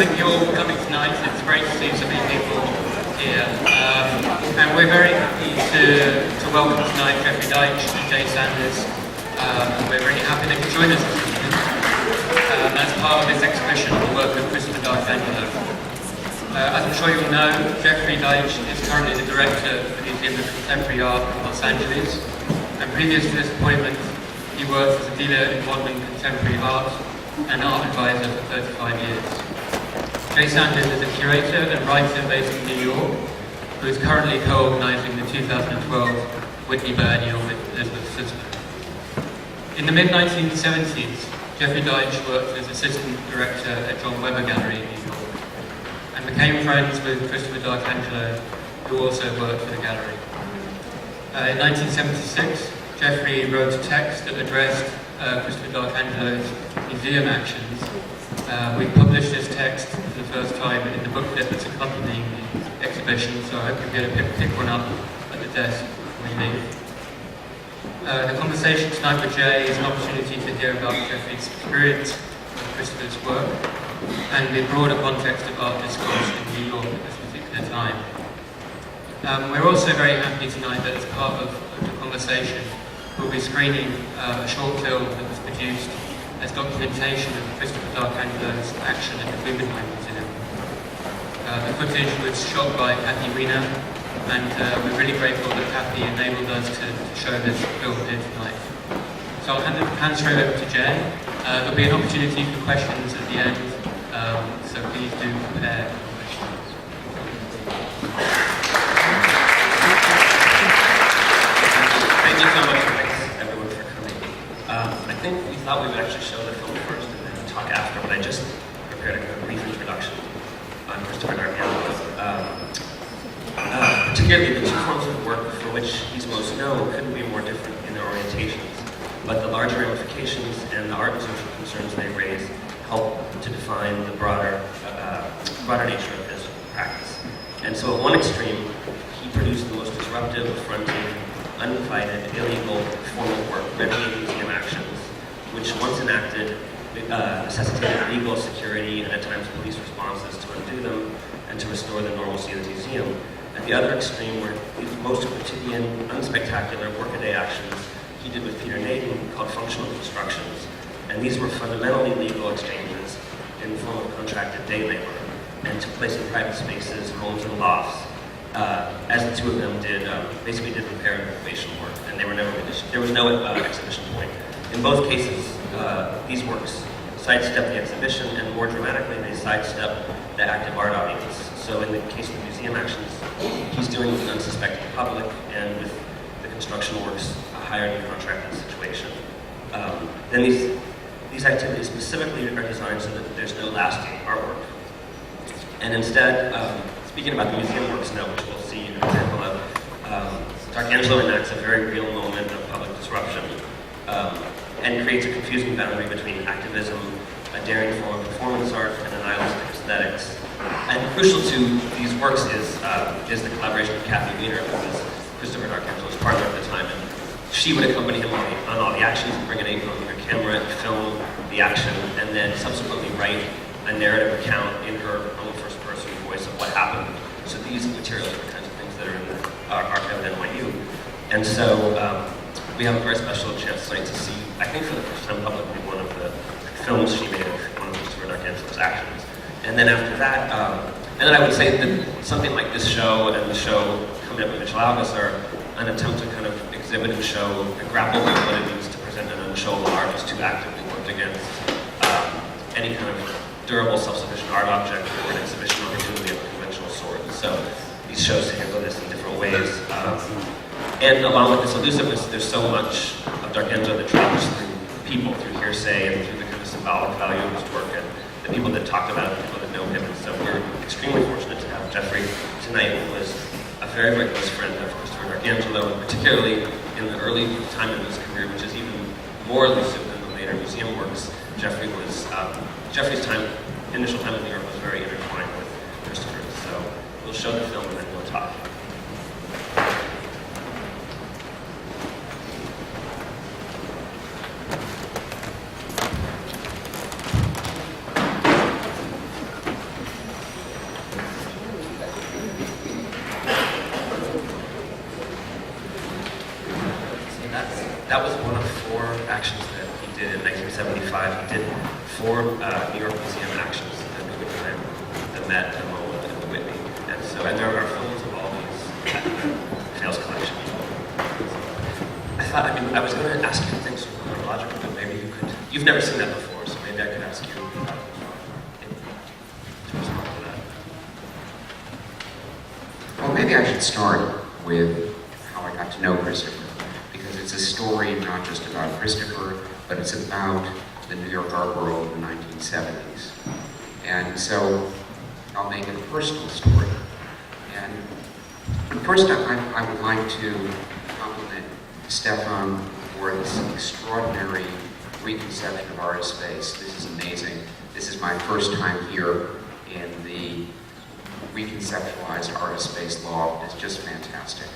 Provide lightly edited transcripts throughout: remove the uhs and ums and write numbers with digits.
thank you all for coming tonight. It's great to see so many people here. And we're very happy to welcome tonight Jeffrey Deitch and Jay Sanders. We're really happy they could join us this evening as part of this exhibition on the work of Christopher D'Arcangelo. As I'm sure you'll know, Jeffrey Deitch is currently the director of the Museum of Contemporary Art in Los Angeles, and previous to this appointment, he worked as a dealer in modern contemporary art and art advisor for 35 years. Jay Sanders is a curator and writer based in New York, who is currently co-organising the 2012 Whitney Biennial with Elizabeth Sussman. In the mid-1970s, Jeffrey Deitch worked as assistant director at John Webber Gallery in New York, and became friends with Christopher D'Arcangelo, who also worked for the gallery. In 1976, Jeffrey wrote a text that addressed Christopher D'Arcangelo's museum actions. We published this text for the first time in the booklet that's accompanying the exhibition, so I hope you'll be able to pick one up at the desk before you leave. The conversation tonight with Jay is an opportunity to hear about Jeffrey's experience with Christopher's work and the broader context of art discourse in New York at this particular time. We're also very happy tonight that as part of the conversation, we'll be screening a short film that was produced as documentation of Christopher D'Arcangelo's action at the Guggenheim Museum. The footage was shot by Kathy Wiener, and we're really grateful that Kathy enabled us to show this film here tonight. So I'll hand straight over to Jay. There'll be an opportunity for questions at the end, so please do prepare questions. Thank you so much, everyone, for coming. I think we thought we would actually show the film first and then talk after, but I just prepared a brief introduction on Christopher D'Arcangelo. Particularly the two forms of work for which he's most known couldn't be more different in their orientations, but the larger ramifications and the art and social concerns they raise help to define the broader nature of his practice. And so at one extreme, he produced the most disruptive, affronting, uninvited, illegal form of work, renegade museum actions, which once enacted necessitated legal security and at times police responses to undo them and to restore the normalcy of the museum. At the other extreme were these most quotidian, unspectacular workaday actions he did with Peter Naden called functional constructions, and these were fundamentally legal exchanges in the form of contracted day labor and took place in private spaces, homes, and lofts. As the two of them basically did repair and renovation work, and they were never there was no exhibition point. In both cases, these works sidestep the exhibition, and more dramatically, they sidestep the active art audience. So in the case of the museum actions, he's doing it with an unsuspecting public, and with the construction works, a hired and contracted situation. Then these activities specifically are designed so that there's no lasting artwork. And instead, speaking about the museum works now, which we'll see an example of, D'Arcangelo enacts a very real moment of public disruption and creates a confusing boundary between activism, a daring form of performance art, and a nihilistic aesthetics. And crucial to these works is the collaboration with Kathy Wiener, who was Christopher D'Arcangelo's partner at the time. And she would accompany him on all the actions, bring an 8mm camera and film the action, and then subsequently write a narrative account in her own first-person voice of what happened. So these materials are the kinds of things that are in the archive at NYU. And so we have a very special chance tonight to see, I think for the first time publicly, one of the films she made of one of Christopher D'Arcangelo's actions. And then after that, and then I would say that something like this show and the show coming up with Mitchell Algus are an attempt to kind of exhibit and show and grapple with what it means to present an unshowable artist who actively worked against any kind of durable, self-sufficient art object or an exhibition opportunity of a conventional sort. So these shows handle this in different ways. And along with this elusiveness, there's so much of D'Arcangelo that travels through people, through hearsay, and through the kind of symbolic value of his work, and the people that talked about it, the people that know him. And so we're extremely fortunate to have Jeffrey tonight, who was a very, very close friend of Christopher D'Arcangelo, and particularly in the early time of his career, which is even more elusive than the later museum works. Jeffrey's initial time in New York was very intertwined with Christopher's. So we'll show the film and then we'll talk. that was one of 4 actions that he did in 1975. He did 4 New York Museum actions: the Guggenheim, the Met, the MoMA, and the Whitney. And there are films of all these at Hale's collection. I was going to ask you things chronological, but maybe you could. You've never seen that before, so maybe I could ask you to respond to that. Well, maybe I should start with how I got to know Christopher, because it's a story not just about Christopher, but it's about the New York art world in the 1970s. And so I'll make it a personal story. And first, I would like to compliment Stefan for this extraordinary reconception of artist space. This is amazing. This is my first time here in the reconceptualized artist space law. It's just fantastic.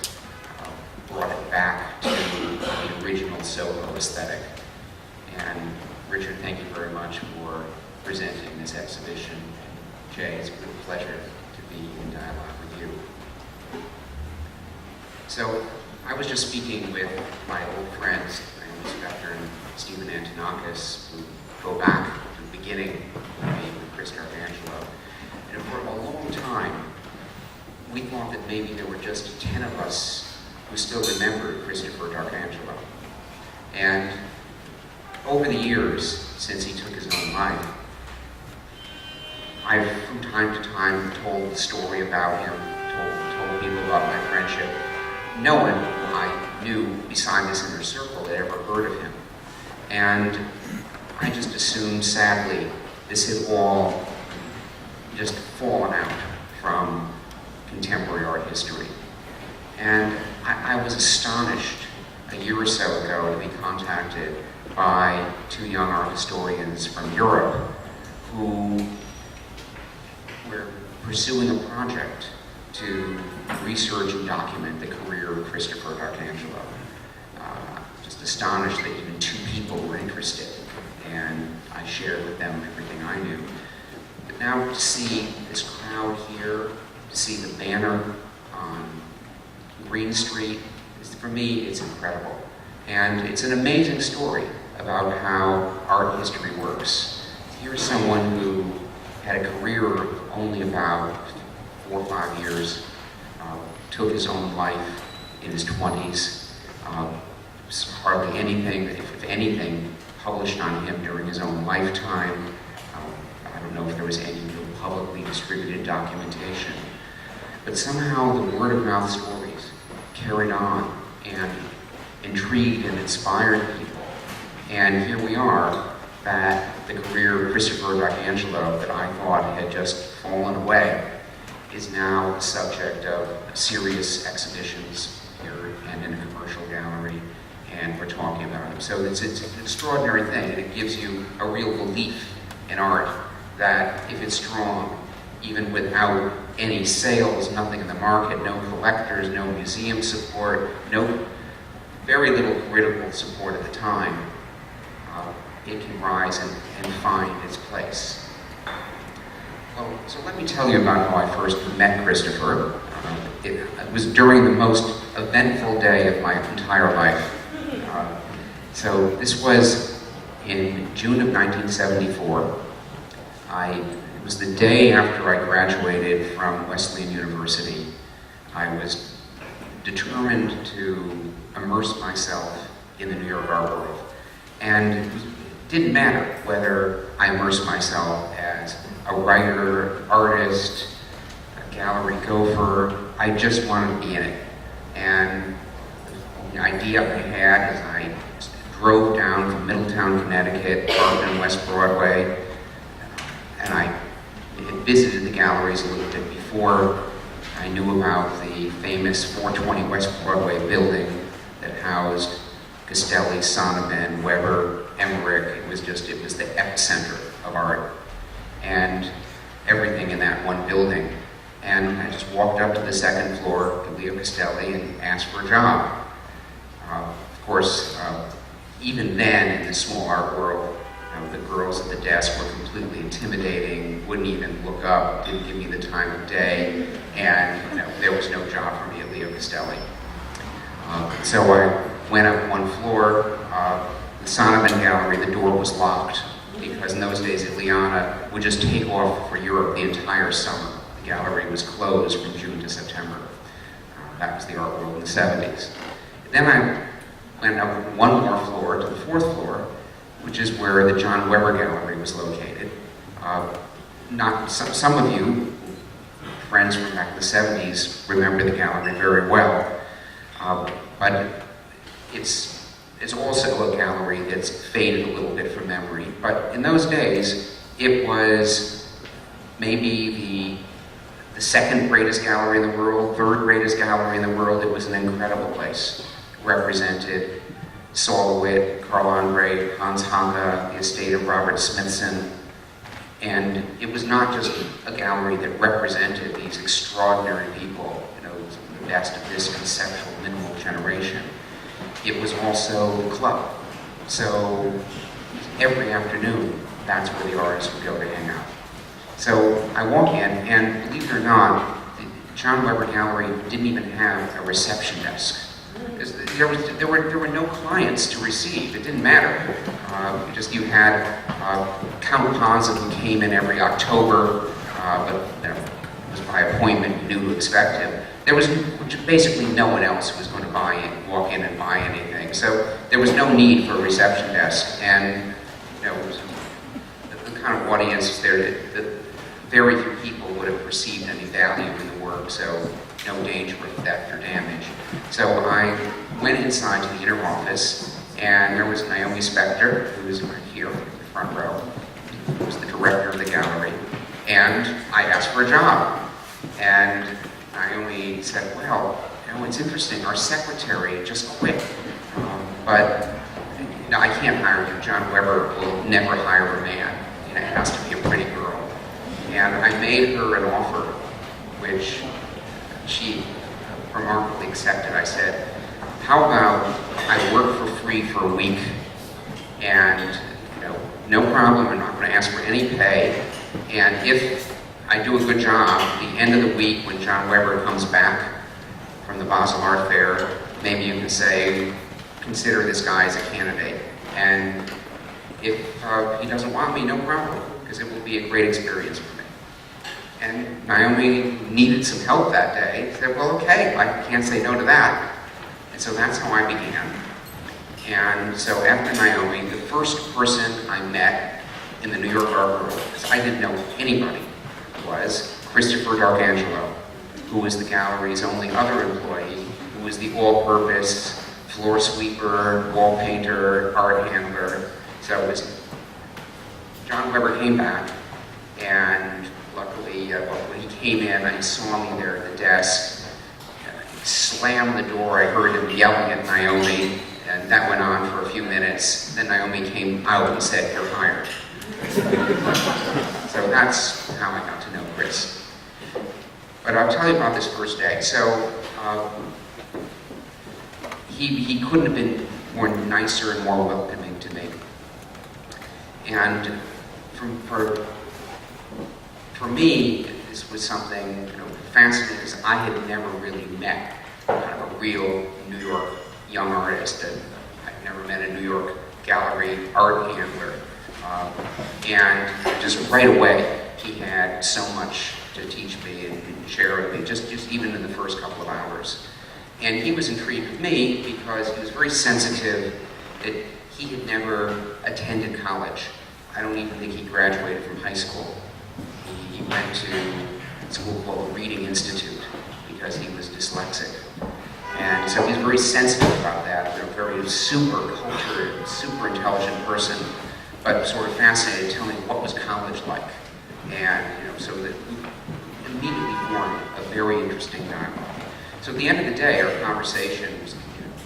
Brought it back to the original Soho aesthetic. And Richard, thank you very much for presenting this exhibition. Jay, it's a good pleasure to be in dialogue with you. So, I was just speaking with my old friends, Spector and Stephen Antonakis, who go back to the beginning of me with Chris D'Arcangelo. And for a long time, we thought that maybe there were just 10 of us who still remembered Christopher D'Arcangelo. And over the years, since he took his own life, I've from time to time told the story about him, told people about my friendship. No one who I knew beside this inner circle had ever heard of him. And I just assumed, sadly, this had all just fallen out from contemporary art history. And I was astonished a year or so ago to be contacted by 2 young art historians from Europe who were pursuing a project to research and document the career of Christopher D'Arcangelo. Just astonished that even 2 people were interested, and I shared with them everything I knew. But now to see this crowd here, to see the banner on Green Street, for me, it's incredible. And it's an amazing story about how art history works. Here's someone who had a career of only about 4 or 5 years, took his own life in his 20s. Hardly anything, if anything, published on him during his own lifetime. I don't know if there was any real publicly distributed documentation. But somehow the word-of-mouth stories carried on and intrigued and inspired people. And here we are, that the career of Christopher D'Arcangelo that I thought had just fallen away is now the subject of serious exhibitions here and in a commercial gallery, and we're talking about him. So it's an extraordinary thing, and it gives you a real belief in art that if it's strong, even without any sales, nothing in the market, no collectors, no museum support, very little critical support at the time, it can rise and find its place. Well, so let me tell you about how I first met Christopher. It was during the most eventful day of my entire life. So this was in June of 1974. It was the day after I graduated from Wesleyan University. I was determined to immerse myself in the New York art world. And it didn't matter whether I immersed myself as a writer, artist, a gallery gopher. I just wanted to be in it. And the idea I had as I drove down from Middletown, Connecticut, parked on West Broadway, and I had visited the galleries a little bit before. I knew about the famous 420 West Broadway building that housed Castelli, Sonneman, Weber, Emmerich. It was the epicenter of art and everything in that one building. And I just walked up to the second floor to Leo Castelli and asked for a job. Of course, even then in the small art world, the girls at the desk were completely intimidating, wouldn't even look up, didn't give me the time of day, and there was no job for me at Leo Castelli. So I went up one floor. The Sonneman Gallery, the door was locked because in those days Ileana would just take off for Europe the entire summer. The gallery was closed from June to September. That was the art world in the 70s. Then I went up one more floor to the 4th floor, which is where the John Weber Gallery was located. Some of you, friends from back in the 70s, remember the gallery very well. But it's also a gallery that's faded a little bit from memory. But in those days, it was maybe the second greatest gallery in the world, third greatest gallery in the world. It was an incredible place. It represented Saul LeWitt, Carl Andre, Hans Hanke, the estate of Robert Smithson. And it was not just a gallery that represented these extraordinary people, the best of this conceptual minimal generation. It was also the club. So every afternoon, that's where the artists would go to hang out. So I walk in, and believe it or not, the John Weber Gallery didn't even have a reception desk. There were no clients to receive. It didn't matter. You had Count Panza who came in every October, but it was by appointment. You knew to expect him. There was basically no one else who was going to walk in and buy anything. So there was no need for a reception desk, and the kind of audience there that very few people would have perceived any value in the work. So no danger of theft or damage. So I went inside to the inner office, and there was Naomi Spector, who was right here in the front row, who was the director of the gallery, and I asked for a job. And Naomi said, well, it's interesting, our secretary just quit, but I can't hire you. John Weber will never hire a man. It has to be a pretty girl. And I made her an offer, which she remarkably accepted. I said, how about I work for free for a week, and no problem, I'm not going to ask for any pay, and if I do a good job, at the end of the week when John Weber comes back from the Basel Art Fair, maybe you can say, consider this guy as a candidate. And if he doesn't want me, no problem, because it will be a great experience for me. And Naomi needed some help that day. She said, well, okay, I can't say no to that. And so that's how I began. And so after Naomi, the first person I met in the New York art world, because I didn't know anybody, was Christopher D'Arcangelo, who was the gallery's only other employee, who was the all-purpose floor sweeper, wall painter, art handler. So it was John Weber came back, and luckily when he came in, I saw me there at the desk. He slammed the door. I heard him yelling at Naomi, and that went on for a few minutes. Then Naomi came out and said, "You're hired." So that's how I got to know Chris. But I'll tell you about this first day. So he couldn't have been more nicer and more welcoming to me. And for me, this was something fascinating, because I had never really met kind of a real New York young artist. I'd never met a New York gallery art handler. And just right away, he had so much to teach me and share with me, just even in the first couple of hours. And he was intrigued with me because he was very sensitive that he had never attended college. I don't even think he graduated from high school. He went to a school called the Reading Institute because he was dyslexic. And so he's very sensitive about that. A very super cultured, super intelligent person, but sort of fascinated to tell me what was college like. And so that we immediately formed a very interesting dialogue. So at the end of the day, our conversation was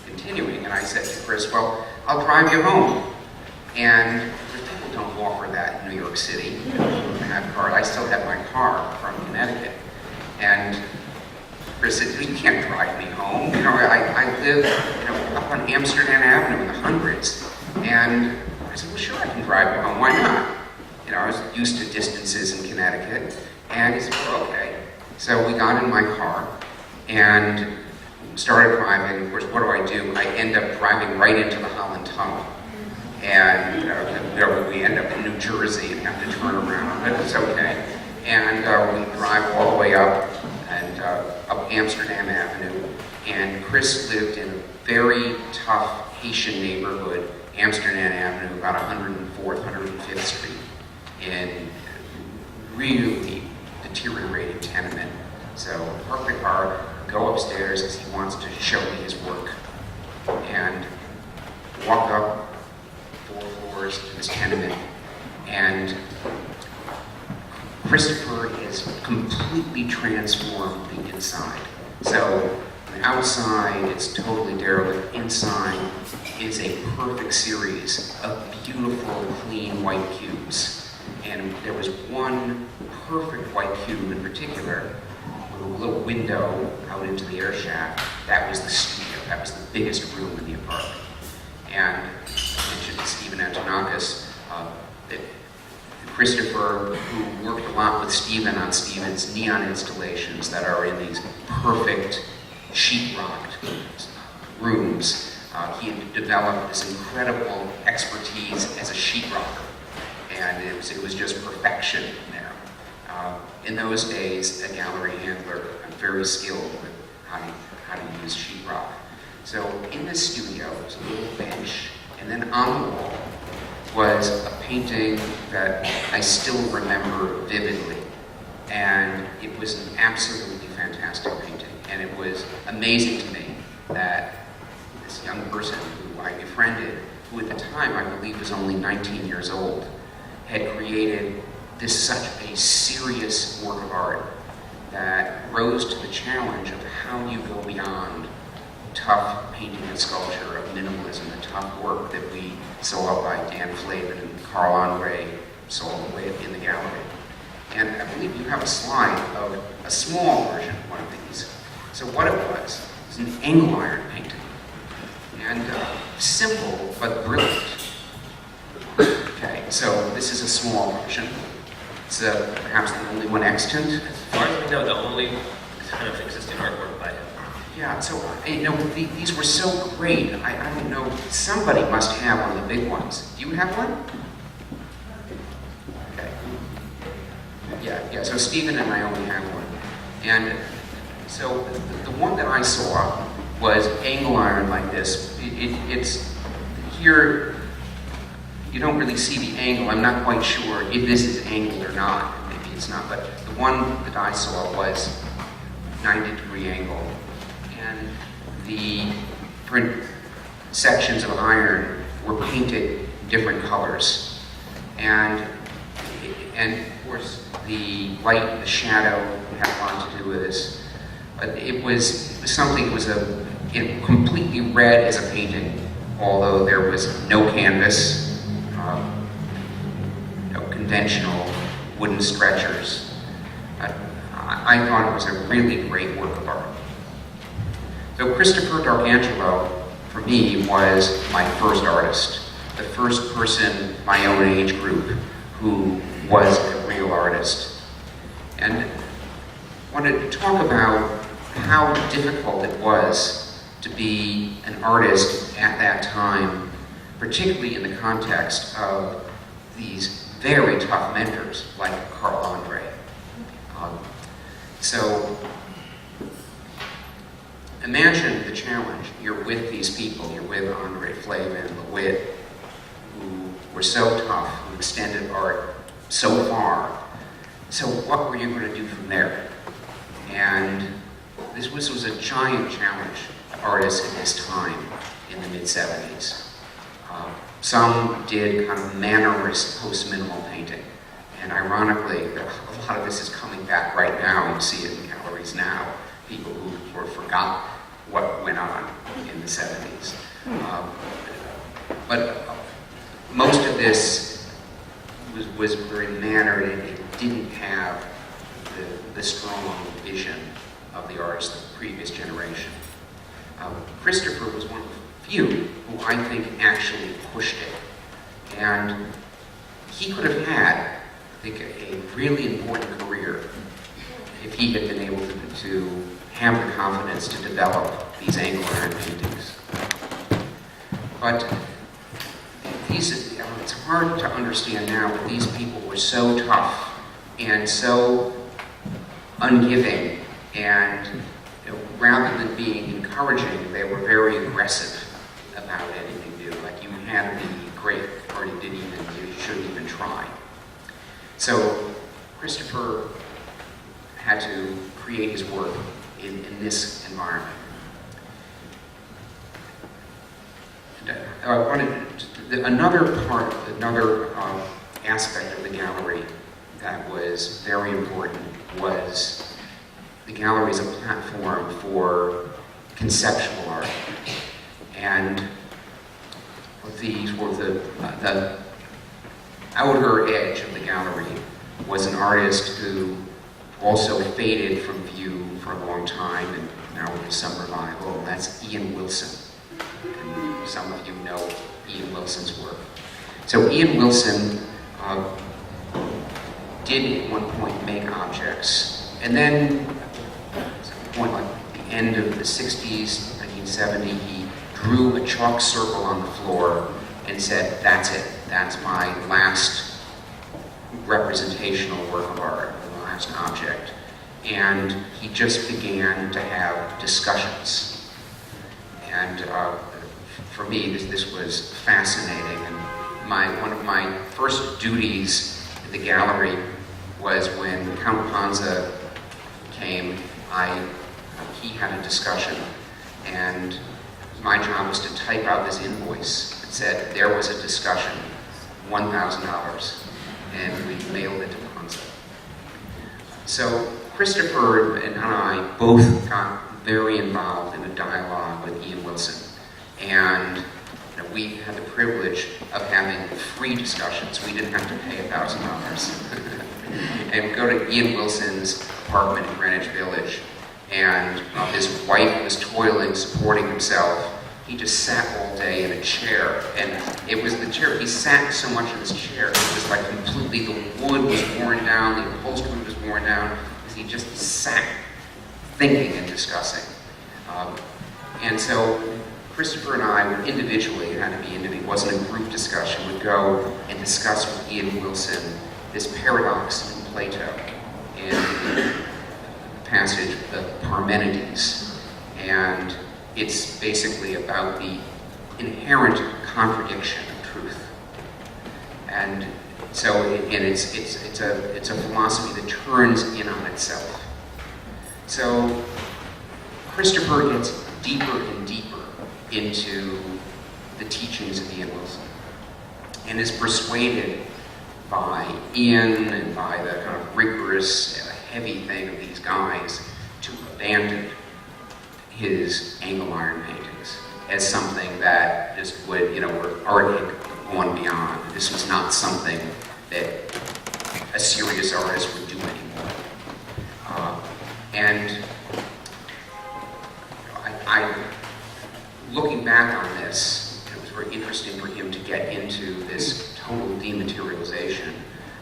continuing, and I said to Chris, well, I'll drive you home. And people don't offer that in New York City. I still have my car from Connecticut. And Chris said, you can't drive me home. I live up on Amsterdam Avenue in the hundreds. And I said, well, sure, I can drive you home. Why not? I was used to distances in Connecticut. And he said, well, okay. So we got in my car, and started driving. Of course, what do? I end up driving right into the Holland Tunnel. And we end up in New Jersey and have to turn around, but it's okay. And we drive all the way up Amsterdam Avenue. And Chris lived in a very tough Haitian neighborhood, Amsterdam Avenue, about 104th, 105th Street, in really deteriorating tenement. So park the car, go upstairs because he wants to show me his work, and walk up 4 floors to this tenement. And Christopher has completely transformed the inside. So the outside is totally derelict. Inside is a perfect series of beautiful, clean white cubes. And there was one perfect white cube in particular, with a little window out into the air shaft. That was the studio. That was the biggest room in the apartment. And I mentioned Stephen Antonakis, that Christopher, who worked a lot with Stephen on Stephen's neon installations that are in these perfect sheetrocked rooms. He had developed this incredible expertise as a sheetrocker, and it was just perfection there. In those days, a gallery handler, I'm very skilled with how to use sheetrock. So in the studio was a little bench, and then on the wall was a painting that I still remember vividly. And it was an absolutely fantastic painting. And it was amazing to me that this young person who I befriended, who at the time I believe was only 19 years old, had created such a serious work of art that rose to the challenge of how you go beyond tough painting and sculpture of minimalism, the tough work that we saw by Dan Flavin and Carl Andre saw in the gallery. And I believe you have a slide of a small version of one of these. So what it was an angle iron painting. And simple, but brilliant. Okay, so this is a small version. It's perhaps the only one extant. As far as we know, the only kind of existing artwork by him. Yeah, so, these were so great. I don't know, somebody must have one of the big ones. Do you have one? Okay. Yeah, so Stephen and Naomi have one. And so the one that I saw was angle iron like this. It's here, you don't really see the angle. I'm not quite sure if this is angled or not. Maybe it's not, but the one that I saw was 90-degree angle. And the different sections of iron were painted different colors. And of course, the light and the shadow had a lot to do with this. But it was something, it was completely red as a painting, although there was no canvas, no conventional wooden stretchers. I thought it was a really great work of art. So Christopher D'Arcangelo, for me, was my first artist, the first person my own age group who was a real artist. And I wanted to talk about how difficult it was to be an artist at that time, particularly in the context of these very tough mentors like Carl Andre. So imagine the challenge. You're with these people. You're with Andre Flavin, LeWitt, who were so tough, who extended art so far. So what were you going to do from there? And this was a giant challenge to artists at this time in the mid-70s. Some did kind of mannerist post-minimal painting. And ironically, a lot of this is coming back right now. You see it in galleries now. People who were forgot what went on in the 70s. But most of this was very mannered, and it didn't have the strong vision of the artists of the previous generation. Christopher was one of the few who I think actually pushed it. And he could have had, I think, a really important career if he had been able to have the confidence to develop these angle iron paintings. But it's hard to understand now, but these people were so tough and so ungiving, and rather than being encouraging, they were very aggressive about anything new. Like, you had to be great, or you shouldn't even try. So Christopher had to create his work in this environment. Another aspect of the gallery that was very important was the gallery as a platform for conceptual art. And the outer edge of the gallery was an artist who also faded from view for a long time, and now with some revival, and that's Ian Wilson. And some of you know Ian Wilson's work. So Ian Wilson did at one point make objects, and then at some point, like the end of the 60s, 1970, he drew a chalk circle on the floor and said, "That's it. That's my last representational work of art, the last object." And he just began to have discussions. And for me, this was fascinating. And one of my first duties at the gallery was when Count Panza came. He had a discussion, and my job was to type out this invoice that said there was a discussion, $1,000, and we mailed it to Panza. So Christopher and I both got very involved in a dialogue with Ian Wilson, and we had the privilege of having free discussions. We didn't have to pay $1,000. And go to Ian Wilson's apartment in Greenwich Village, and his wife was toiling, supporting himself. He just sat all day in a chair, and it was the chair. He sat so much in this chair, it was like completely, the wood was worn down, the upholstery was worn down, because he just sat thinking and discussing. And so Christopher and I would individually, it had to be individual, it wasn't a group discussion, would go and discuss with Ian Wilson this paradox in Plato, in the passage of Parmenides. And it's basically about the inherent contradiction of truth. And so, it's a philosophy that turns in on itself. So Christopher gets deeper and deeper into the teachings of Ian Wilson, and is persuaded by Ian and by the kind of rigorous, heavy thing of these guys to abandon his angle iron paintings as something that just would, were art had gone beyond. This was not something that a serious artist would do anymore. And looking back on this, it was very interesting for him to get into this total dematerialization,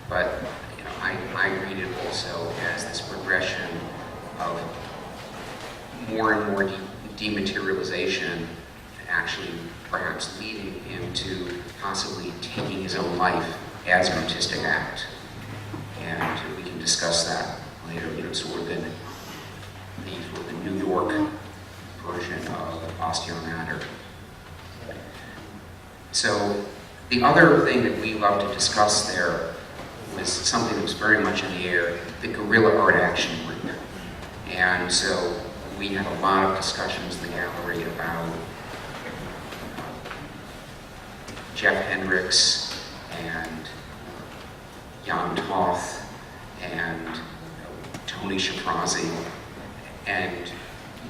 but I read it also as this progression of more and more dematerialization, actually perhaps leading him to possibly taking his own life as an artistic act. And we can discuss that later, sort of in the New York version of Osteomatter. So the other thing that we love to discuss there was something that was very much in the air, the guerrilla art action group. And so we had a lot of discussions in the gallery about Jeff Hendricks and Jan Toth and Tony Shaprazi and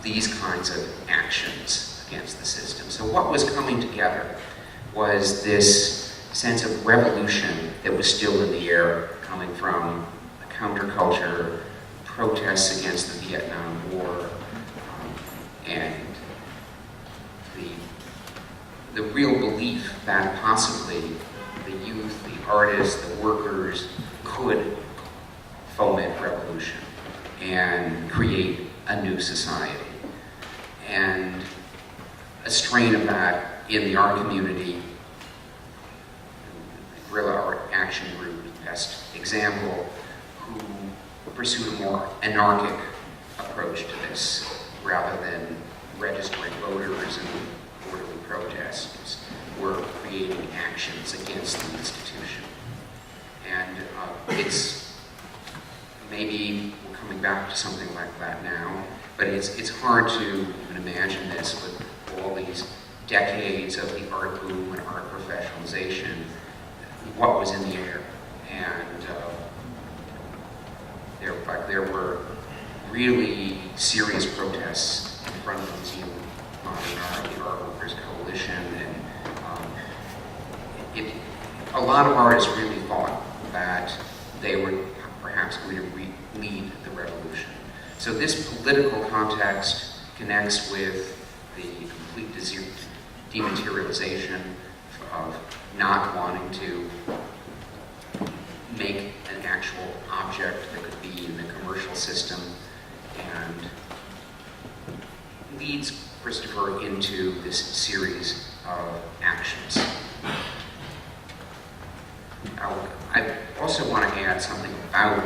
these kinds of actions against the system. So what was coming together was this sense of revolution that was still in the air, coming from the counterculture, protests against the Vietnam War, and the real belief that possibly the youth, the artists, the workers could foment revolution and create a new society. and a strain of that in the art community. Guerrilla Art Action Group, best example, who pursued a more anarchic approach to this rather than registering voters and orderly protests, were creating actions against the institution. And it's maybe we're coming back to something like that now, but it's hard to even imagine this with all these decades of the art boom and art professionalization, what was in the air. And there were really serious protests in front of the Museum of Modern Art, the Art Workers Coalition, and a lot of artists really thought that they were perhaps going to lead the revolution. So this political context connects with the complete dematerialization of not wanting to make an actual object that could be in the commercial system, and leads Christopher into this series of actions. I also want to add something about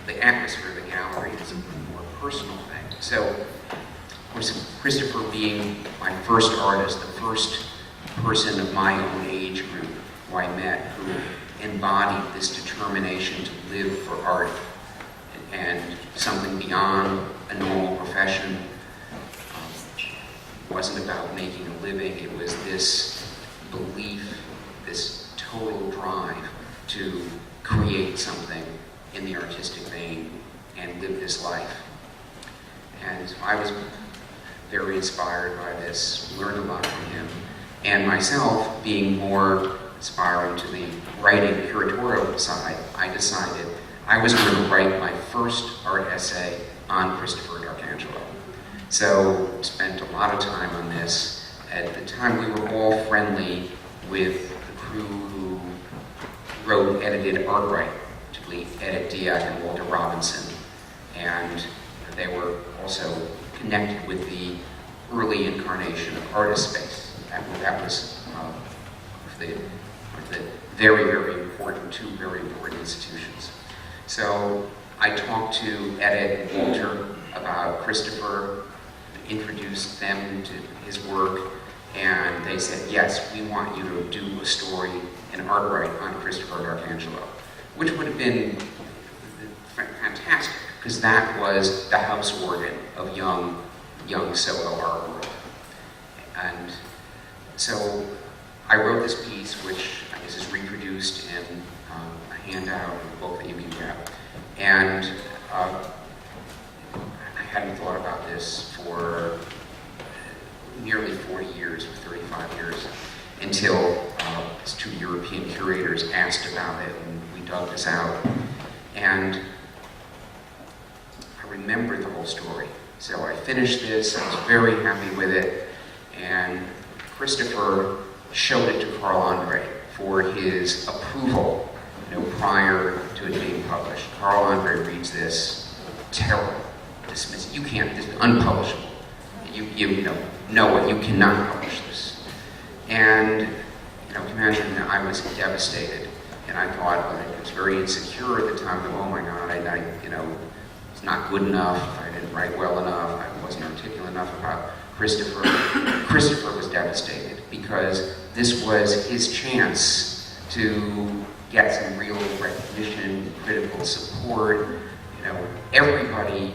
the atmosphere of the gallery as a more personal thing. So, of course, Christopher being my first artist, the first person of my own age group who I met who embodied this determination to live for art and something beyond a normal profession. It wasn't about making a living, it was this belief, this total drive to create something in the artistic vein and live this life. And I was very inspired by this, learned a lot from him, and myself being more aspiring to the writing curatorial side, I decided I was going to write my first art essay on Christopher D'Arcangelo. So spent a lot of time on this. At the time we were all friendly with the crew who wrote, edited Artwright, particularly Edith Diak and Walter Robinson. And they were also connected with the early incarnation of Artist Space. That was the very, very important, two very important institutions. So I talked to Edith and Walter about Christopher, introduced them to his work, and they said, yes, we want you to do a story in Artwright on Christopher D'Arcangelo, which would have been fantastic, because that was the house organ of young Soho art world. And so I wrote this piece, which I guess is reproduced in a handout in the book that you can get. And I hadn't thought about this for nearly 40 years, or 35 years, until these two European curators asked about it, and we dug this out. And I remembered the whole story. So I finished this, I was very happy with it, and Christopher showed it to Carl Andre for his approval, prior to it being published. Carl Andre reads this, terrible, dismiss. You can't, this is unpublishable. You know what, you cannot publish this. And imagine I was devastated, and I thought, I was very insecure at the time. Oh my God, I it's not good enough. I didn't write well enough. I wasn't articulate enough about Christopher. Christopher was devastated because this was his chance to get some real recognition, critical support. Everybody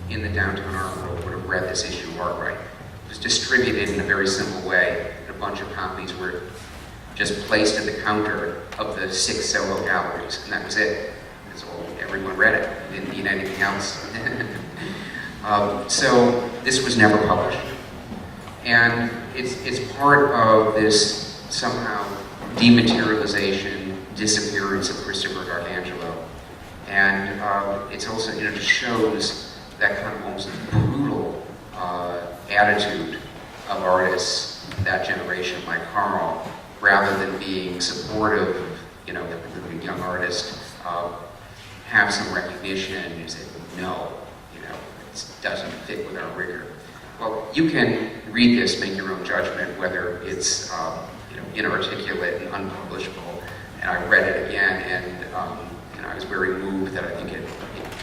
in the downtown art world would have read this issue of Artwright. It was distributed in a very simple way. A bunch of copies were just placed at the counter of the 6 Soho galleries, and that was it. That's all. Everyone read it. It didn't need anything else. So this was never published. And it's part of this somehow dematerialization, disappearance of Christopher D'Arcangelo. And it's also, just shows that kind of almost brutal attitude of artists that generation like Carl, rather than being supportive of, the young artist, have some recognition and say, no, it doesn't fit with our rigor. Well, you can read this, make your own judgment, whether it's inarticulate and unpublishable. And I read it again, and I was very moved that I think it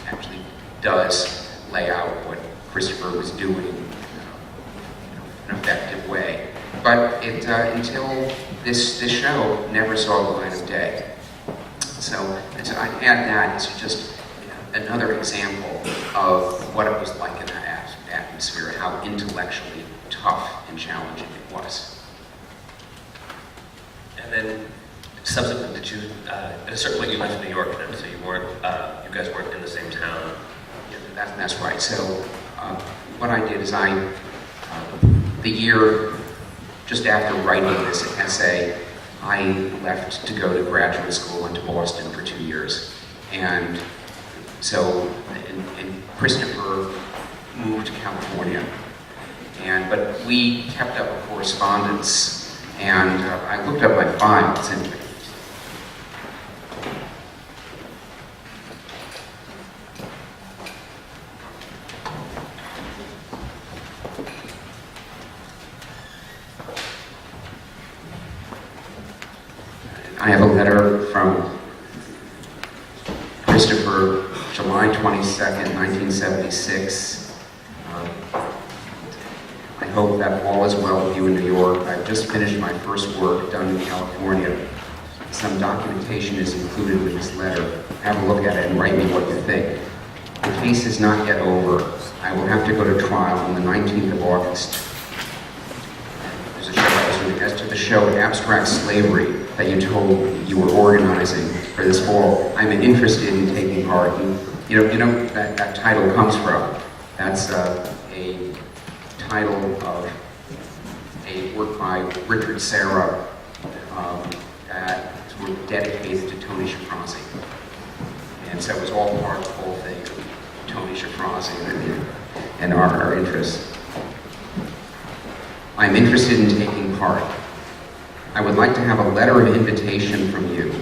actually does lay out what Christopher was doing in an effective way. But it until this show never saw the light of day. So I add that as just another example of what it was like in that atmosphere, how intellectually tough and challenging it was. And then, subsequent, did you, at a certain point you left New York then, so you guys weren't in the same town? Yeah, that's right. So what I did is the year just after writing this essay, I left to go to graduate school, went to Boston for 2 years. And so, and Christopher moved to California. But we kept up a correspondence, and I looked up my files, and I have a letter from Christopher, July 22nd, 1976. I hope that all is well with you in New York. I've just finished my first work done in California. Some documentation is included with this letter. Have a look at it and write me what you think. The case is not yet over. I will have to go to trial on the 19th of August. There's a show as to the show Abstract Slavery that you told you were organizing for this fall. I'm interested in taking part. And, that title comes from. That's a title of a work by Richard Serra that was dedicated to Tony Shafrazi. And so it was all part of the whole thing of Tony Shafrazi and our interests. I'm interested in taking part. I would like to have a letter of invitation from you,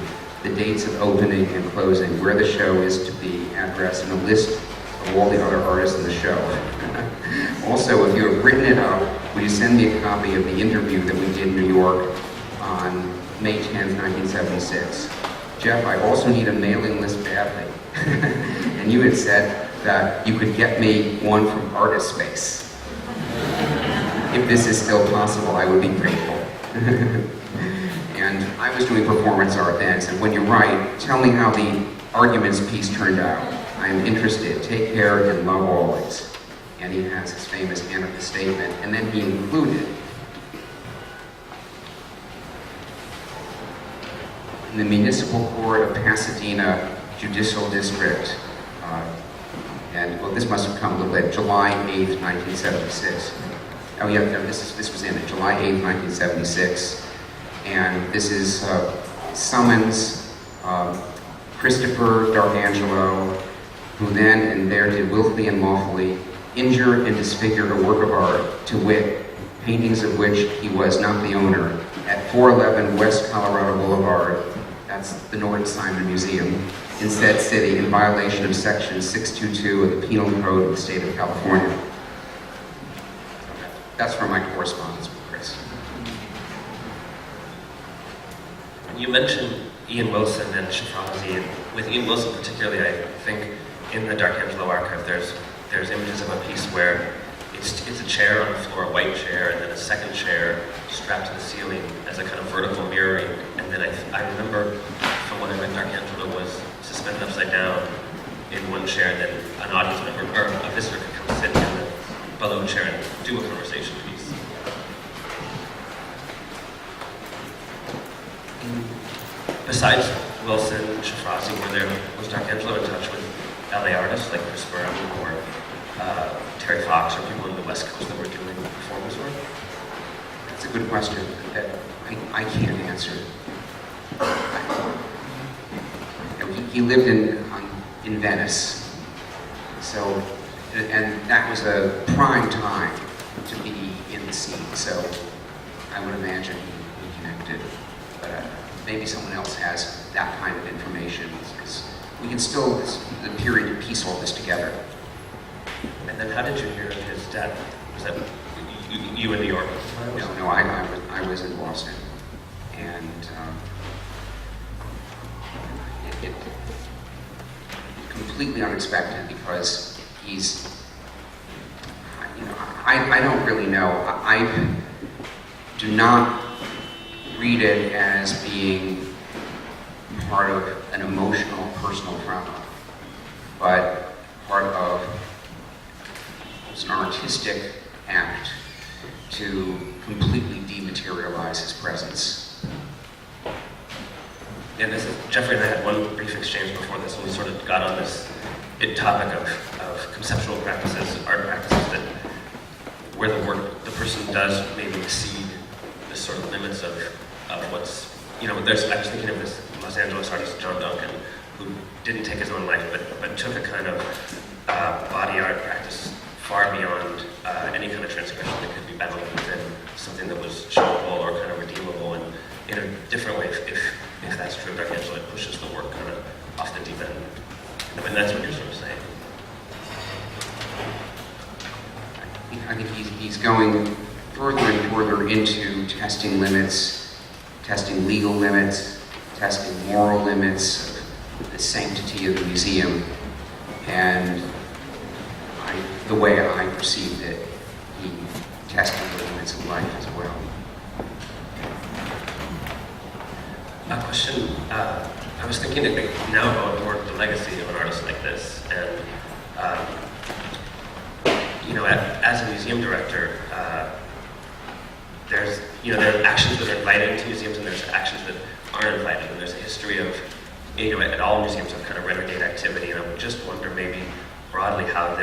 the dates of opening and closing, where the show is to be, address, and a list of all the other artists in the show. Also, if you have written it up, will you send me a copy of the interview that we did in New York on May 10th, 1976? Jeff, I also need a mailing list badly. And you had said that you could get me one from Artist Space. If this is still possible, I would be grateful. And I was doing performance art then, and when you write, tell me how the arguments piece turned out. I am interested. Take care and love always. And he has his famous anarchist statement, and then he included in the Municipal Court of Pasadena Judicial District, this must have come a little late, July 8th, 1976. Oh yeah, this was in it, July 8th, 1976. And this is summons Christopher D'Arcangelo, who then and there did willfully and lawfully injure and disfigure a work of art, to wit, paintings of which he was not the owner, at 411 West Colorado Boulevard, that's the Norton Simon Museum, in said city, in violation of Section 622 of the Penal Code of the State of California. That's from my correspondence with Chris. You mentioned Ian Wilson and Shafrazi, and with Ian Wilson particularly, I think in the D'Arcangelo archive there's images of a piece where it's a chair on the floor, a white chair, and then a second chair strapped to the ceiling as a kind of vertical mirroring. And then I remember from when I read D'Arcangelo was suspended upside down in one chair, and then an audience member or a visitor could come sit in the below chair and do a conversation piece. Besides Wilson, Shafrazi, was D'Arcangelo in touch with LA artists like Chris Burnham or Terry Fox or people on the West Coast that were doing performance work? That's a good question that I can't answer. He lived in Venice, so, and that was a prime time to be in the scene, so I would imagine he connected, but maybe someone else has that kind of information, because we can still, the period, to piece all this together. And then how did you hear of his death? Was that you in New York? No, I was in Boston, and it completely unexpected because he's, you know, I don't really know. I do not read it as being part of an emotional, personal trauma, but part of it's an artistic act to completely dematerialize his presence. Yeah, Jeffrey and I had one brief exchange before this, and we sort of got on this topic of conceptual practices, art practices, that where the person does maybe exceed the sort of limits of what's, you know, I was thinking of this Los Angeles artist, John Duncan, who didn't take his own life, but took a kind of body art practice far beyond any kind of transgression that could be bound within something that was showable or kind of redeemable, and in a different way, if that's true, Dark Angela, it pushes the work kind of off the deep end. I mean, that's what you're sort of saying. I think he's going further and further into testing limits, testing legal limits, testing moral limits of the sanctity of the museum, and the way I perceived it, he tested the limits of life as well. A question, I was thinking now about more the legacy of an artist like this, and you know, as a museum director, there are actions that are invited into museums, and there's actions that aren't invited, and there's a history of, you know, at all museums of kind of renegade activity, and I would just wonder maybe broadly how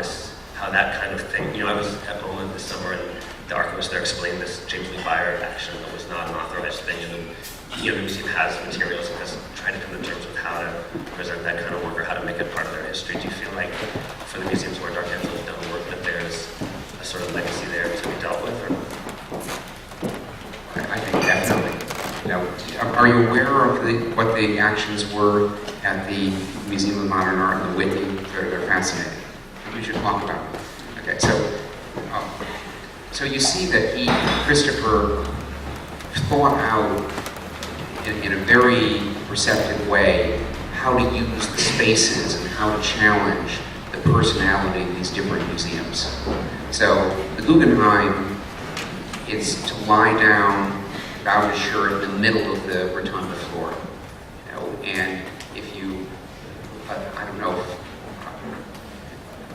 that kind of thing, you know, I was at MoMA this summer, and the archivist there explained this James Lee Byer action that was not an authorized thing, and you know, the museum has materials and has tried to come to terms with how to present that kind of work or how to make it part of their history. Do you feel like for the museums where Dark Angela has done work that there's a sort of legacy there to be dealt with? Or? I think definitely. You know, are you aware of what the actions were at the Museum of Modern Art in the Whitney? They're fascinating. We should talk about them. Okay, so you see that Christopher, thought out in a very receptive way how to use the spaces and how to challenge the personality of these different museums. So the Guggenheim is to lie down without a shirt in the middle of the rotunda floor. You know, and if you, I don't know,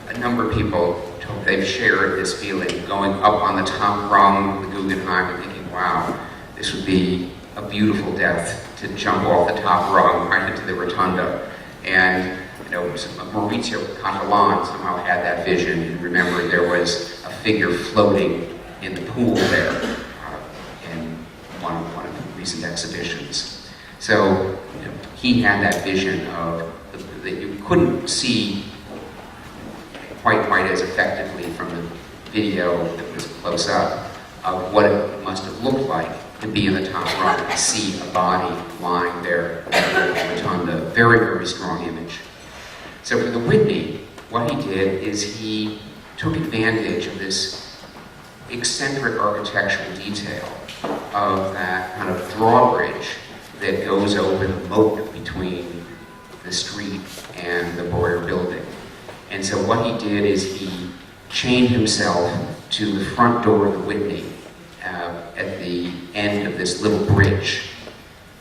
a number of people, they've shared this feeling going up on the top rung of the Guggenheim and thinking, wow, this would be a beautiful death to jump off the top rung right into the rotunda. And you know, Maurizio Cattelan somehow had that vision and remembered there was a figure floating in the pool there in one of the recent exhibitions. So you know, he had that vision of that you couldn't see quite as effectively from the video that was close up of what it must have looked like to be in the top rung and see a body lying there in the rotunda. Very, very strong image. So for the Whitney, what he did is he took advantage of this eccentric architectural detail of that kind of drawbridge that goes over the moat between the street and the Boyer building. And so what he did is he chained himself to the front door of the Whitney at the end of this little bridge.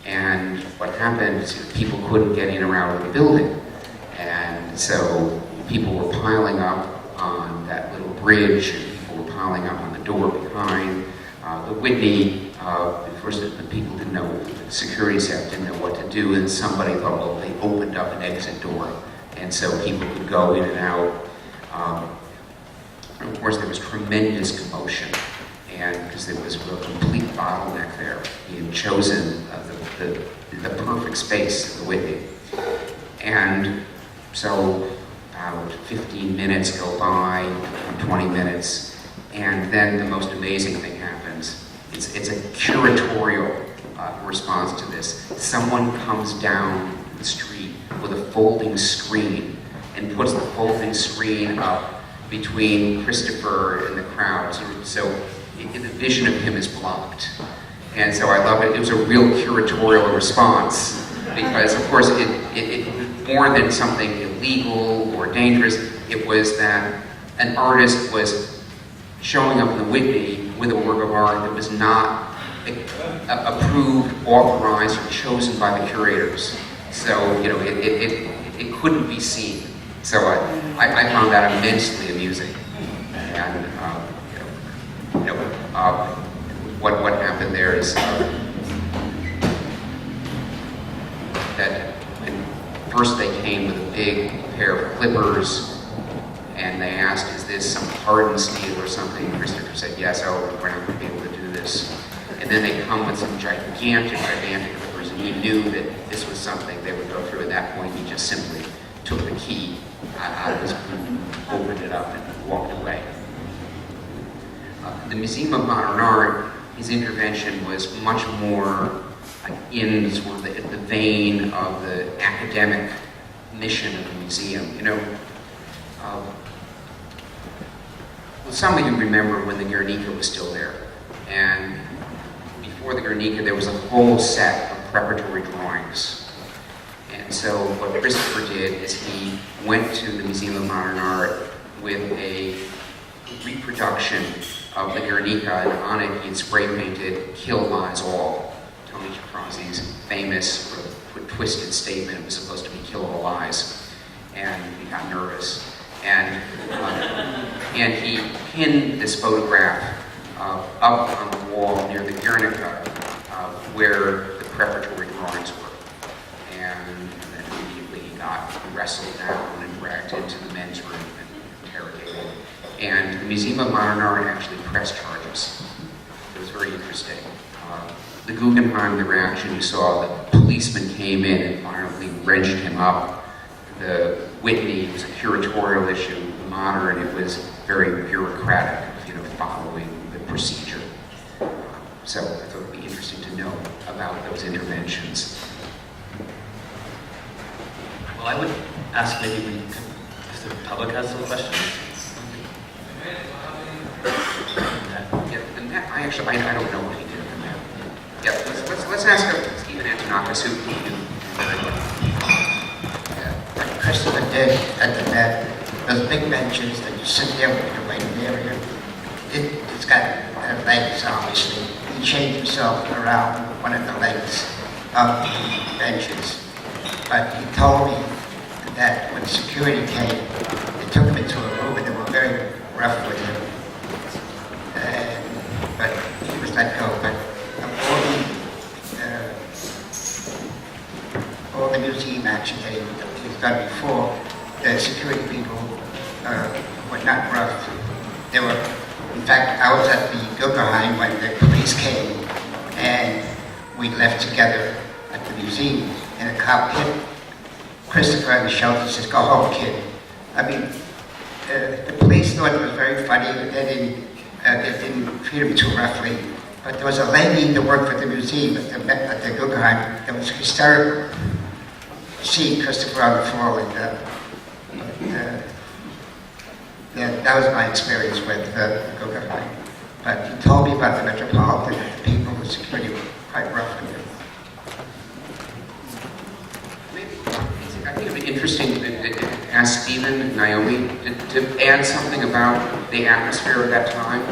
And what happened is people couldn't get in or out of the building. And so people were piling up on that little bridge, and people were piling up on the door behind. The Whitney, first the people didn't know, the security staff didn't know what to do, and somebody thought, well, they opened up an exit door. And so people could go in and out. And of course, there was tremendous commotion, and because there was a complete bottleneck there, he had chosen the perfect space at the Whitney. And so about 15 minutes go by, 20 minutes, and then the most amazing thing happens. It's a curatorial response to this. Someone comes down the street with a folding screen and puts the folding screen up between Christopher and the crowd. So the vision of him is blocked. And so I love it. It was a real curatorial response because, of course, it more than something illegal or dangerous, it was that an artist was showing up in the Whitney with a work of art that was not approved, authorized, or chosen by the curators. So, you know, it couldn't be seen. So I found that immensely amusing. And, what happened there is that first they came with a big pair of clippers, and they asked, is this some hardened steel or something? Christopher said, yes, oh, we're not going to be able to do this. And then they come with some gigantic clippers, and he knew that this was something they would go through. At that point, he just simply took the key out of his boot, opened it up, and walked away. The Museum of Modern Art, his intervention was much more like in sort of the vein of the academic mission of the museum. You know, well, some of you remember when the Guernica was still there, and before the Guernica there was a whole set of preparatory drawings. And so what Christopher did is he went to the Museum of Modern Art with a reproduction of the Guernica, and on it he had spray painted "Kill Lies All," Tony Chakrazy's famous sort of twisted statement. It was supposed to be "Kill All Lies," and he got nervous. And he pinned this photograph up on the wall near the Guernica where the preparatory drawings were. And then immediately he got wrestled down and dragged into the men's room and interrogated. And the Museum of Modern Art actually pressed charges. It was very interesting. The Guggenheim, the reaction you saw, the policeman came in and violently wrenched him up. The Whitney was a curatorial issue. The Modern, it was very bureaucratic, you know, following the procedure. So I thought it would be interesting to know about those interventions. Well, I would ask maybe if the public has some questions. Yeah, and Matt, I don't know what he did in that. Yeah, let's ask Stephen Antonakis who he knew. Christopher did at the Met, those big benches that you sit there with your waiting area. It's got legs, obviously. He changed himself around one of the legs of the benches. But he told me that when security came, they took him into a room and they were very rough with him. But he was let go. But all the museum action that he's done before, the security people were not rough. They were, in fact, I was at the Guggenheim when the police came, and we left together at the museum, and a cop hit Christopher on the shoulder and says, "Go home, kid." I mean, the police thought it was very funny, but they didn't treat him too roughly. But there was a lady that worked for the museum at the Guggenheim that was hysterical. Seeing Christopher on the floor, and that was my experience with Guggenheim. But he told me about the Metropolitan, that the people, the security were quite rough with him. I think it would be interesting to ask Stephen and Naomi to add something about the atmosphere of that time,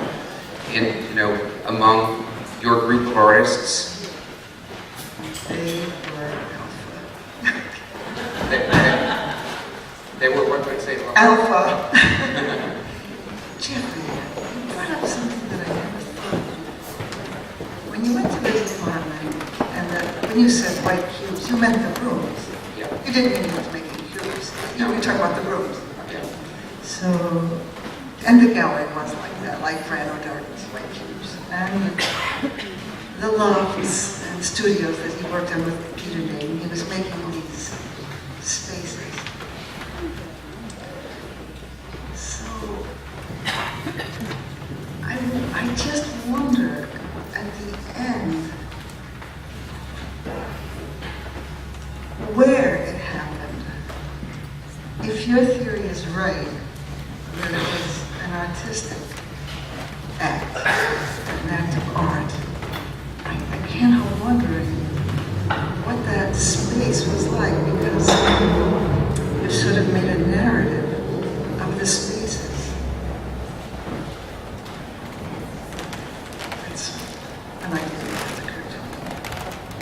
among your group of artists. They were alpha. They were, what would I say? Alpha. Jeffrey, you brought up something that I never thought. When you went to this apartment, and when you said white cubes, you meant the rooms. Yeah. You didn't mean you was making cubes. You were talking about the rooms. Okay. So, and the gallery was like that, like Fran O'Darden's white cubes. And the lofts and studios that he worked on with Peter Dayton, he was making these spaces. So, I just wonder, at the end, where it happened. If your theory is right, that it was artistic act, an act of art, I can't help wondering what that space was like, because it sort of made a narrative of the spaces. That's an idea that occurred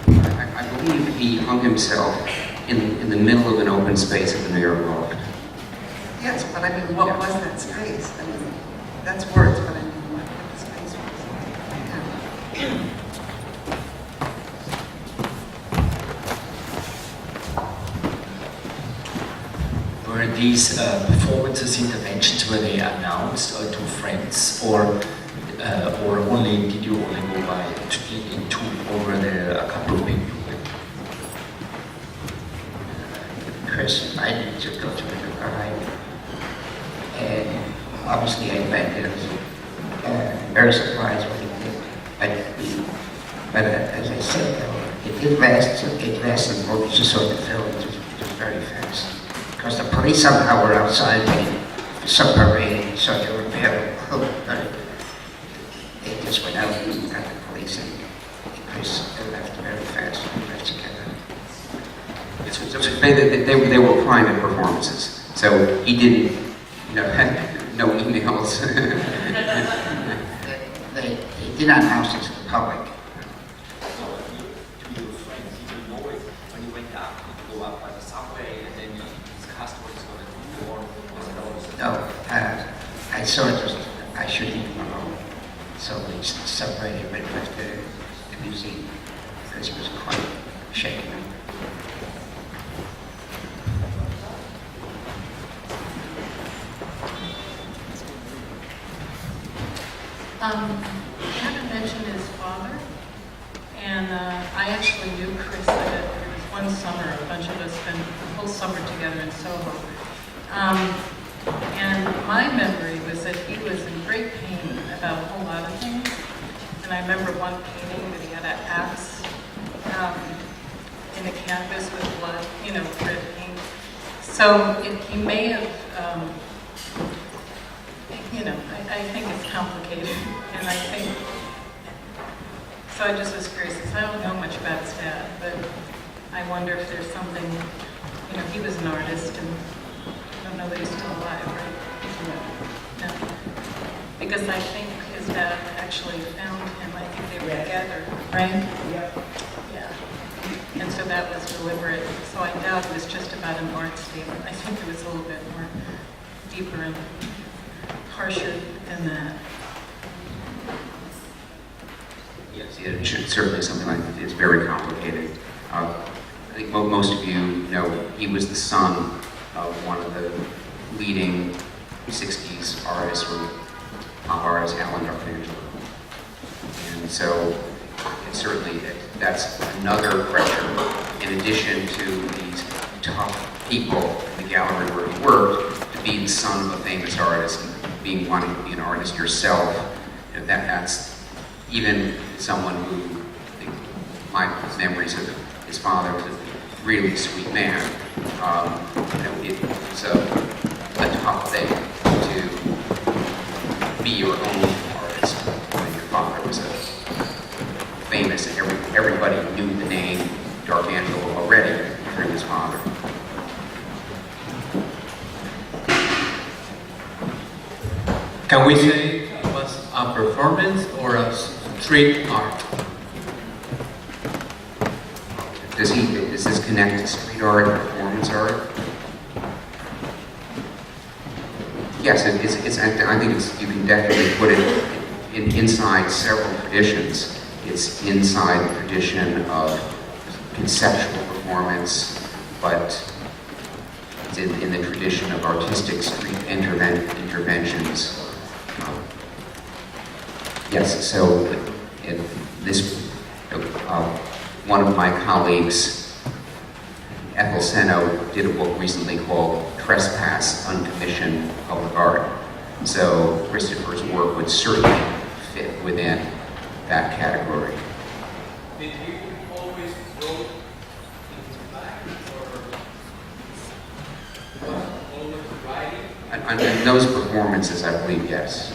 to me. I believe he hung himself in the middle of an open space at the New York Loft. Yes, but I mean, what was that space? I mean, that's words, but I mean, what the space was. Yeah. Were these performances, interventions, were they announced to friends, or only did you only go by in two, or were there a couple of people? Chris invited me to go to the Dubai, and obviously I went. I was very surprised when he did. But as I said, it did last. It lasted more than just saw the film. It was very fast. Because the police somehow were outside the submarine, so they were very close. But they just went out and got the police, and Chris left very fast. We left together. They were private performances, so he didn't, had no emails. They did not announce it to the public. To your friends, did you know it when you went up, you go up by the subway, and then you discussed what it's going to do, or was it always? No, I saw it just, I should leave him alone. So we separated with the museum because he was quite shaken. Kevin mentioned his father, and I actually knew Chris. There was one summer, a bunch of us spent the whole summer together in Soho. And my memory was that he was in great pain about a whole lot of things. And I remember one painting that he had an axe in a canvas with blood, red paint. So he may have, I think it's complicated. And I think, so I just was curious, because I don't know much about his dad, but I wonder if there's something, he was an artist, and I don't know that he's still alive, right? No. Because I think his dad actually found him, I think they were together, right? Yeah. And so that was deliberate. So I doubt it was just about an art statement. I think it was a little bit more deeper and harsher than that. Yes, it should certainly something like that. It's very complicated. I think most of you know he was the son of one of the leading 60s artists, or pop artist, Alan D'Arcangelo. And so it's certainly that's another pressure, in addition to these tough people in the gallery where he worked, to be the son of a famous artist and wanting to be an artist yourself. That's even someone who, my memories of his father was a really sweet man. It was a tough thing to be your own artist when your father was famous, and everybody knew the name D'Arcangelo already through his father. Can we say it was a performance or a street art? Does this connect to street art or performance art? Yes, I think you can definitely put it inside several traditions. It's inside the tradition of conceptual performance, but it's in the tradition of artistic street interventions. Yes, so in this, one of my colleagues, Ethel Seno, did a book recently called Trespass, Uncommissioned Public Art. So Christopher's work would certainly fit within that category. Did you always go into black, or was always writing? And in those performances, I believe, yes.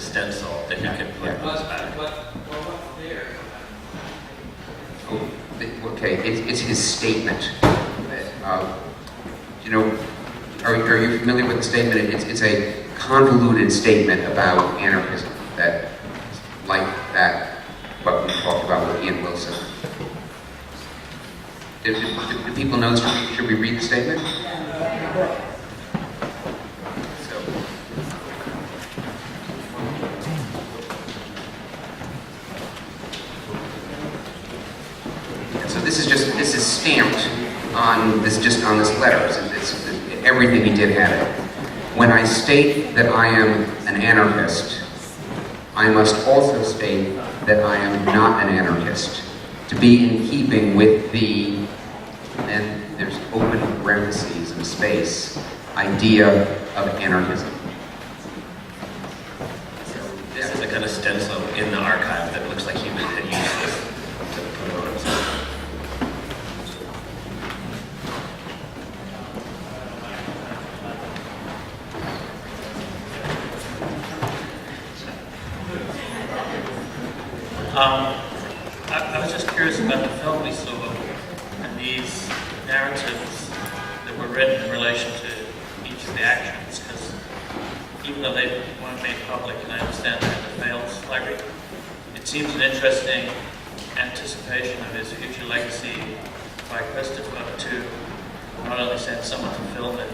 stencil that he could put on his back. Okay, it's his statement. You know, are you familiar with the statement? It's a convoluted statement about anarchism that, like that, what we talked about with Ian Wilson. Do people know? Should we read the statement? So this is stamped on this letter. It's everything he did had it. When I state that I am an anarchist, I must also state that I am not an anarchist. To be in keeping with the, and there's open parentheses and space, idea of anarchism. So this is a kind of stencil in the archive that looks like he had used this to put it on himself. I was just curious about the film we saw and these narratives that were written in relation to each of the actions, because even though they weren't made public, and I understand they're in the Fails library, it seems an interesting anticipation of his future legacy by Christopher to not only send someone to film it,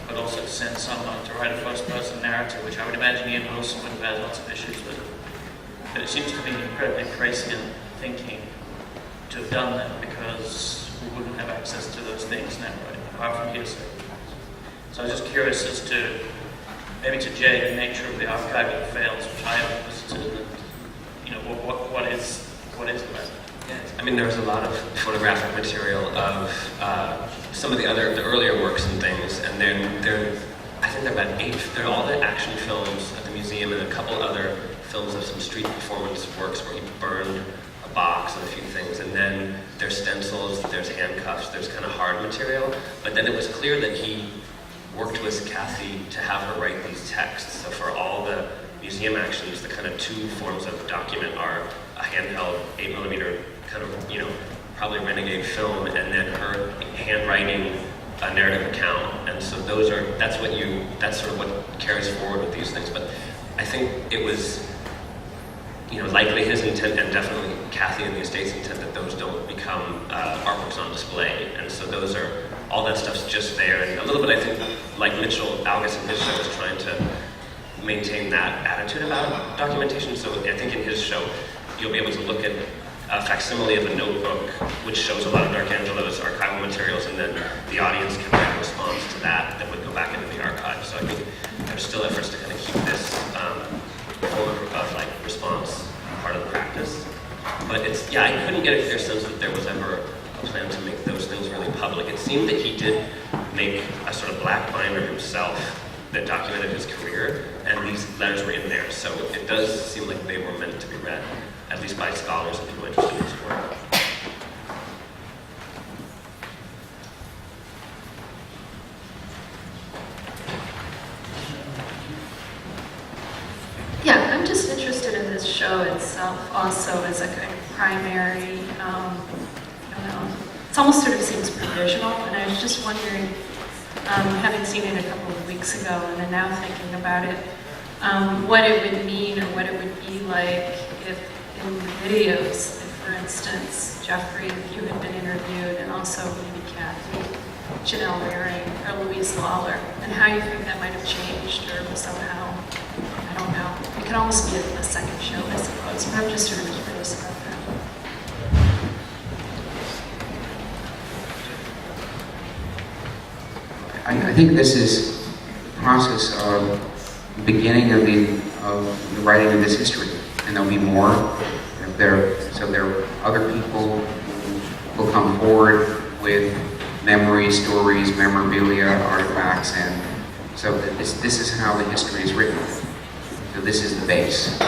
but also to send someone to write a first-person narrative, which I would imagine Ian Wilson would have had lots of issues with. But it seems to me incredibly prescient thinking to have done that, because we wouldn't have access to those things now, right, apart from hearsay. So I was just curious as to, maybe to Jay, the nature of the archiving of Fails, which I haven't visited, and, you know, what is that? Yeah, I mean, there's a lot of photographic material of some of the earlier works and things, and then I think there are about 8. They're all the action films at the museum, and a couple other films of some street performance works where he burned a box and a few things, and then there's stencils, there's handcuffs, there's kind of hard material. But then it was clear that he worked with Kathy to have her write these texts. So for all the museum actions, the kind of 2 forms of document are a handheld 8mm kind of, you know, probably renegade film, and then her handwriting a narrative account. And so that's sort of what carries forward with these things. But I think it was, you know, likely his intent, and definitely Kathy and the estate's intent, that those don't become artworks on display. And so all that stuff's just there. And a little bit, I think, like Mitchell Algus in his show is trying to maintain that attitude about documentation. So I think in his show, you'll be able to look at a facsimile of a notebook, which shows a lot of D'Arcangelo's archival materials, and then the audience can write a response to that would go back into the archive. So I think there's still efforts to kind of keep this form of like response part of the practice. But I couldn't get a clear sense that there was ever a plan to make those things really public. It seemed that he did make a sort of black binder himself that documented his career, and these letters were in there. So it does seem like they were meant to be read, at least by scholars and people interested in his work. Yeah, I'm just interested in this show itself also as a kind of primary, I don't know, it almost sort of seems provisional, and I was just wondering, having seen it a couple of weeks ago and then now thinking about it, what it would mean or what it would be like if in videos, if for instance, Jeffrey, if you had been interviewed, and also maybe Kathy, Janelle Waring, or Louise Lawler, and how you think that might have changed or somehow, I don't know. It could almost be a second show, I suppose, but I'm just sort of curious about that. I think this is the process of beginning of the writing of this history, and there'll be more. There are other people who will come forward with memories, stories, memorabilia, artifacts, and so this is how the history is written. So this is the base.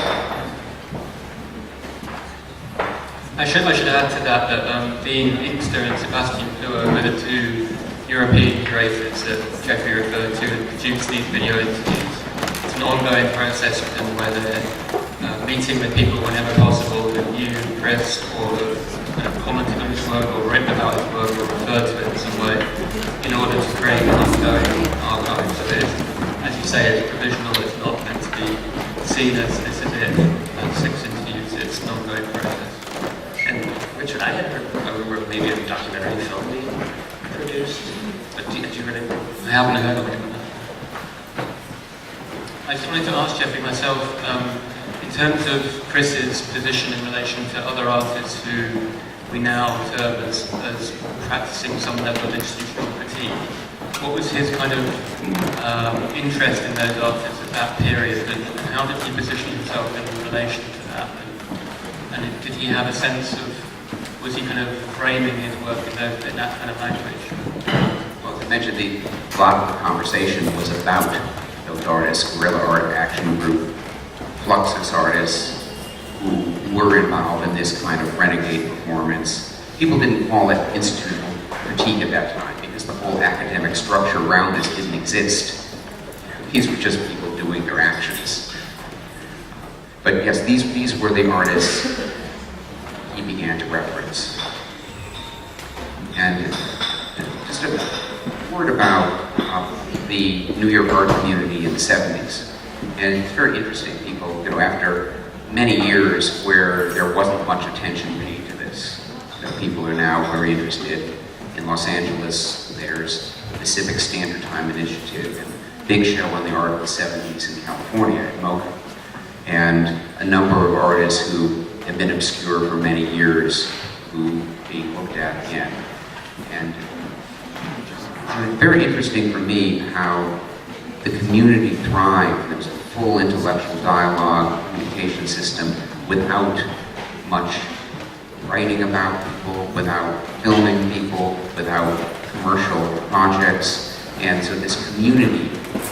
I should add to that being Inkster and Sebastian Plua were the 2 European curators that Jeffrey referred to and produced these video interviews. It's an ongoing process with them where they're meeting with people whenever possible, with you, Chris, or commenting on his work or written about his work or referred to it in some way in order to create an ongoing archive. So it is, as you say, it's provisional, it's not meant to be seen as this is it, and 6 interviews, it's an ongoing process. And Richard, I had heard a rumor of maybe a documentary film being produced, but had you heard anything? I haven't heard of it. I just wanted to ask Jeffrey myself, in terms of Chris's position in relation to other artists who we now observe as practicing some level of institutional critique, what was his kind of interest in those artists at that period, and how did he position himself in relation to that? And did he have a sense of, was he kind of framing his work in that kind of language? Well, as I mentioned, a lot of the conversation was about those artists, guerrilla art action group, Fluxus artists who were involved in this kind of renegade performance. People didn't call it institutional critique at that time because the whole academic structure around this didn't exist. These were just people doing their actions. But yes, these were the artists he began to reference. And just a word about the New York art community in the 70s. And it's very interesting, people, after many years where there wasn't much attention paid to this, people are now very interested. In Los Angeles, there's the Pacific Standard Time Initiative and a big show on the art of the 70s in California at MoCA. And a number of artists who have been obscure for many years who are being looked at again. And very interesting for me how the community thrived. There was a full intellectual dialogue, communication system without much writing about people, without filming people, without commercial projects. And so this community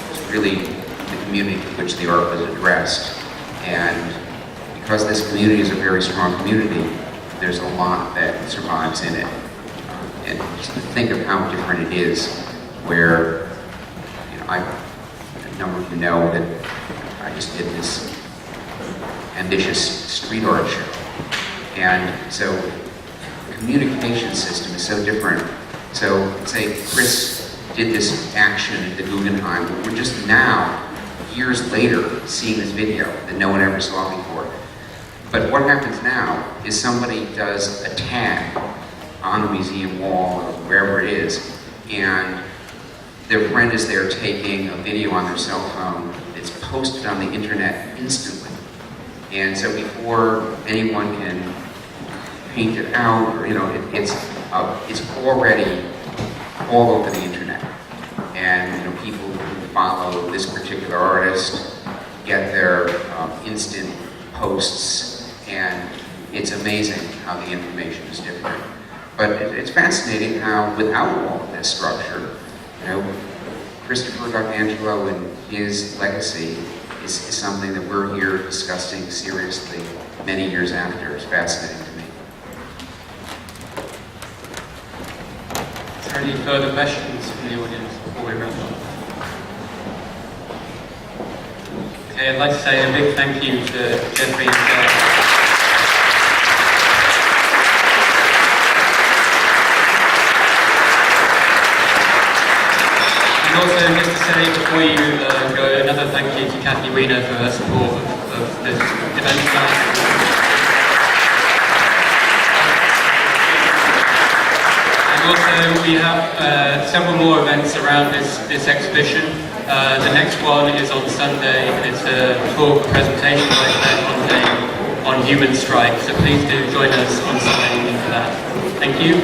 was really the community to which the art was addressed. And because this community is a very strong community, there's a lot that survives in it. And just to think of how different it is, where, a number of you know that I just did this ambitious street art show. And so the communication system is so different. So say Chris did this action at the Guggenheim, but we're just now, years later, seeing this video that no one ever saw before. But what happens now is somebody does a tag on the museum wall or wherever it is, and their friend is there taking a video on their cell phone. It's posted on the internet instantly. And so before anyone can paint it out, or it's already all over the internet. And people who follow this particular artist get their instant posts, and it's amazing how the information is different. But it's fascinating how, without all of this structure, Christopher D'Angelo and his legacy is something that we're here discussing seriously many years after. It's fascinating to me. Is there any further questions from the audience before we wrap up? Okay, I'd like to say a big thank you to Jeffrey and And also, just to say before you go, another thank you to Kathy Weiner for her support of this event tonight. And also, we have several more events around this exhibition. The next one is on Sunday, and it's a talk presentation like that on human strike. So please do join us on Sunday evening for that. Thank you.